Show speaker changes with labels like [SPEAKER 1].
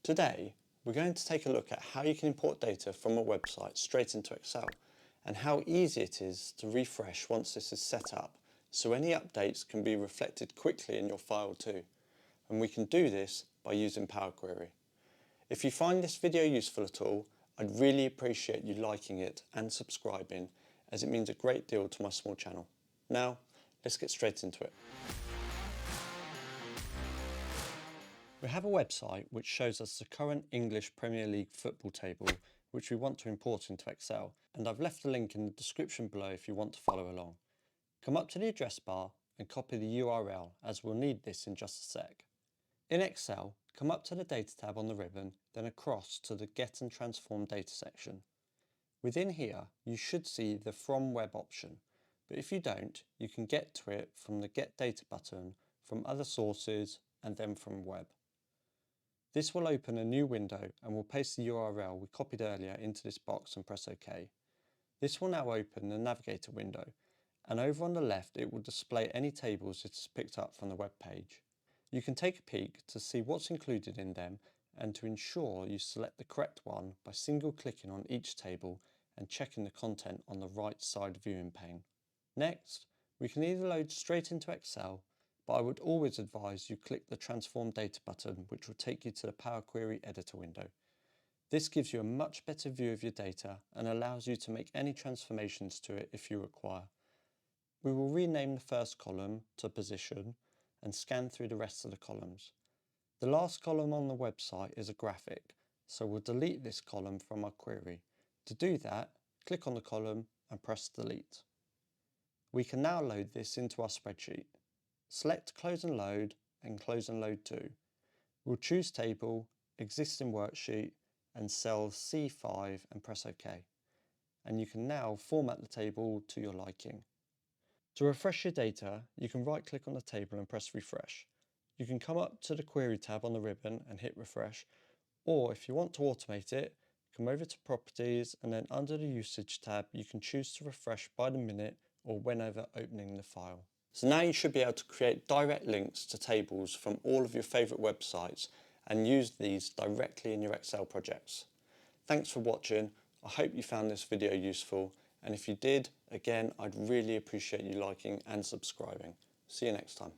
[SPEAKER 1] Today, we're going to take a look at how you can import data from a website straight into Excel and how easy it is to refresh once this is set up, so any updates can be reflected quickly in your file too. And we can do this by using Power Query. If you find this video useful at all, I'd really appreciate you liking it and subscribing, as it means a great deal to my small channel. Now, let's get straight into it. We have a website which shows us the current English Premier League football table which we want to import into Excel, and I've left a link in the description below if you want to follow along. Come up to the address bar and copy the URL, as we'll need this in just a sec. In Excel, come up to the Data tab on the ribbon, then across to the Get and Transform Data section. Within here, you should see the From Web option, but if you don't, you can get to it from the Get Data button, from Other Sources, and then from Web. This will open a new window and we'll paste the URL we copied earlier into this box and press OK. This will now open the navigator window, and over on the left it will display any tables it has picked up from the web page. You can take a peek to see what's included in them and to ensure you select the correct one by single clicking on each table and checking the content on the right side viewing pane. Next, we can either load straight into Excel, but I would always advise you click the Transform Data button, which will take you to the Power Query editor window. This gives you a much better view of your data and allows you to make any transformations to it if you require. We will rename the first column to Position and scan through the rest of the columns. The last column on the website is a graphic, so we'll delete this column from our query. To do that, click on the column and press Delete. We can now load this into our spreadsheet. Select Close and Load and Close and Load To. We'll choose Table, Existing Worksheet and cell C5 and press OK. And you can now format the table to your liking. To refresh your data, you can right click on the table and press Refresh. You can come up to the Query tab on the ribbon and hit Refresh, or if you want to automate it, come over to Properties and then under the Usage tab you can choose to refresh by the minute or whenever opening the file. So now you should be able to create direct links to tables from all of your favourite websites and use these directly in your Excel projects. Thanks for watching. I hope you found this video useful, and if you did, again, I'd really appreciate you liking and subscribing. See you next time.